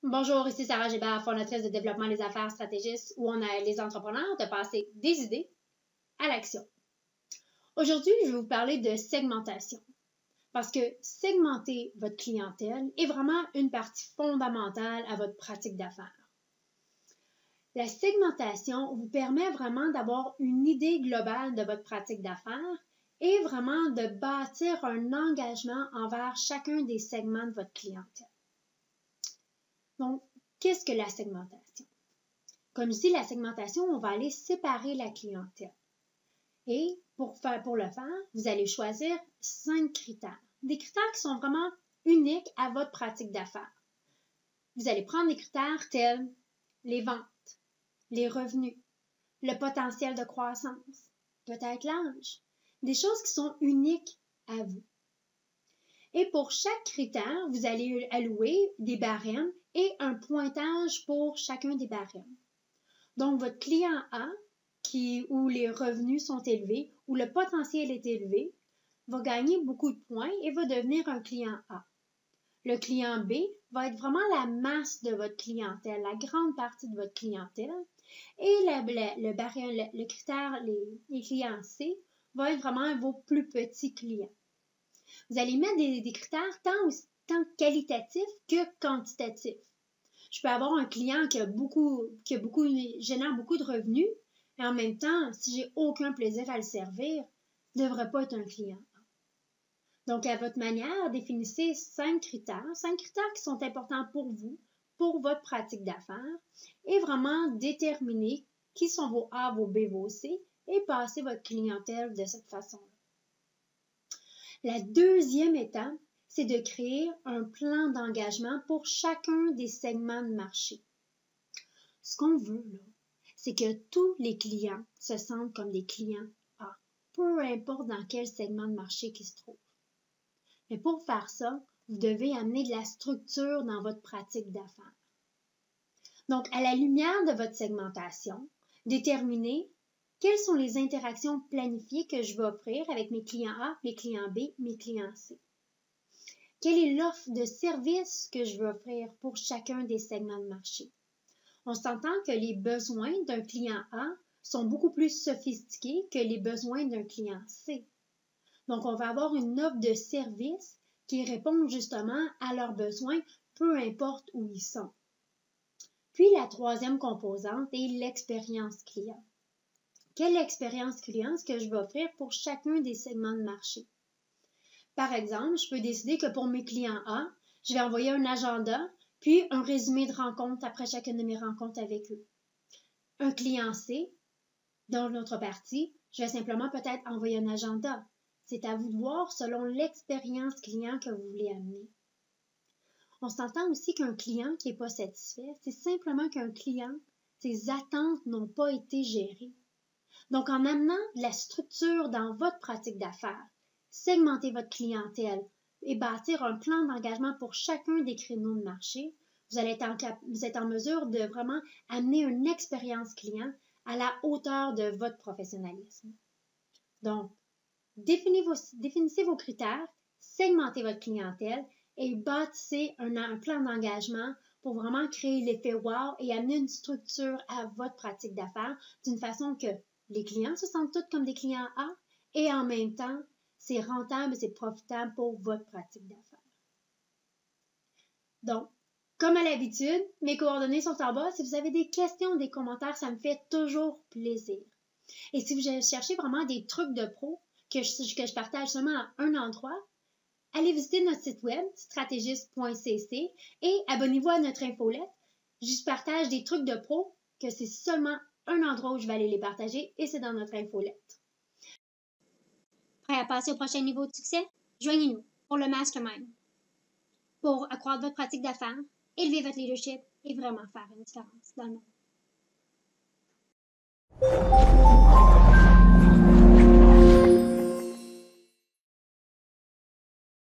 Bonjour, ici Sarah Gébert, fondatrice de Développement des affaires stratégistes, où on aide les entrepreneurs de passer des idées à l'action. Aujourd'hui, je vais vous parler de segmentation, parce que segmenter votre clientèle est vraiment une partie fondamentale à votre pratique d'affaires. La segmentation vous permet vraiment d'avoir une idée globale de votre pratique d'affaires et vraiment de bâtir un engagement envers chacun des segments de votre clientèle. Donc, qu'est-ce que la segmentation? Comme je dis, la segmentation, on va aller séparer la clientèle. Et pour le faire, vous allez choisir 5 critères. Des critères qui sont vraiment uniques à votre pratique d'affaires. Vous allez prendre des critères tels les ventes, les revenus, le potentiel de croissance, peut-être l'âge, des choses qui sont uniques à vous. Et pour chaque critère, vous allez allouer des barèmes et un pointage pour chacun des barèmes. Donc, votre client A, où les revenus sont élevés, où le potentiel est élevé, va gagner beaucoup de points et va devenir un client A. Le client B va être vraiment la masse de votre clientèle, la grande partie de votre clientèle. Et le critère, les clients C, va être vraiment vos plus petits clients. Vous allez mettre des critères tant qualitatifs que quantitatifs. Je peux avoir un client qui génère beaucoup de revenus, et en même temps, si j'ai aucun plaisir à le servir, ne devrait pas être un client. Donc, à votre manière, définissez 5 critères qui sont importants pour vous, pour votre pratique d'affaires, et vraiment déterminer qui sont vos A, vos B, vos C, et passer votre clientèle de cette façon-là. La deuxième étape, c'est de créer un plan d'engagement pour chacun des segments de marché. Ce qu'on veut, là, c'est que tous les clients se sentent comme des clients A, peu importe dans quel segment de marché qu'ils se trouvent. Mais pour faire ça, vous devez amener de la structure dans votre pratique d'affaires. Donc, à la lumière de votre segmentation, déterminez quelles sont les interactions planifiées que je vais offrir avec mes clients A, mes clients B, mes clients C. Quelle est l'offre de service que je veux offrir pour chacun des segments de marché? On s'entend que les besoins d'un client A sont beaucoup plus sophistiqués que les besoins d'un client C. Donc, on va avoir une offre de service qui répond justement à leurs besoins, peu importe où ils sont. Puis, la troisième composante est l'expérience client. Quelle expérience client est-ce que je vais offrir pour chacun des segments de marché? Par exemple, je peux décider que pour mes clients A, je vais envoyer un agenda, puis un résumé de rencontre après chacune de mes rencontres avec eux. Un client C, dans l'autre partie, je vais simplement peut-être envoyer un agenda. C'est à vous de voir selon l'expérience client que vous voulez amener. On s'entend aussi qu'un client qui n'est pas satisfait, c'est simplement qu'un client, ses attentes n'ont pas été gérées. Donc, en amenant de la structure dans votre pratique d'affaires, segmentez votre clientèle et bâtir un plan d'engagement pour chacun des créneaux de marché, vous êtes en mesure de vraiment amener une expérience client à la hauteur de votre professionnalisme. Donc, définissez vos critères, segmentez votre clientèle et bâtissez un plan d'engagement pour vraiment créer l'effet wow et amener une structure à votre pratique d'affaires d'une façon que les clients se sentent tous comme des clients A et en même temps, c'est rentable et c'est profitable pour votre pratique d'affaires. Donc, comme à l'habitude, mes coordonnées sont en bas. Si vous avez des questions, des commentaires, ça me fait toujours plaisir. Et si vous cherchez vraiment des trucs de pro que je partage seulement à un endroit, allez visiter notre site web stratégiste.cc et abonnez-vous à notre infolette. Je partage des trucs de pro que c'est seulement un endroit où je vais aller les partager et c'est dans notre infolette. Prêt à passer au prochain niveau de succès? Joignez-nous pour le Mastermind. Pour accroître votre pratique d'affaires, élever votre leadership et vraiment faire une différence dans le monde.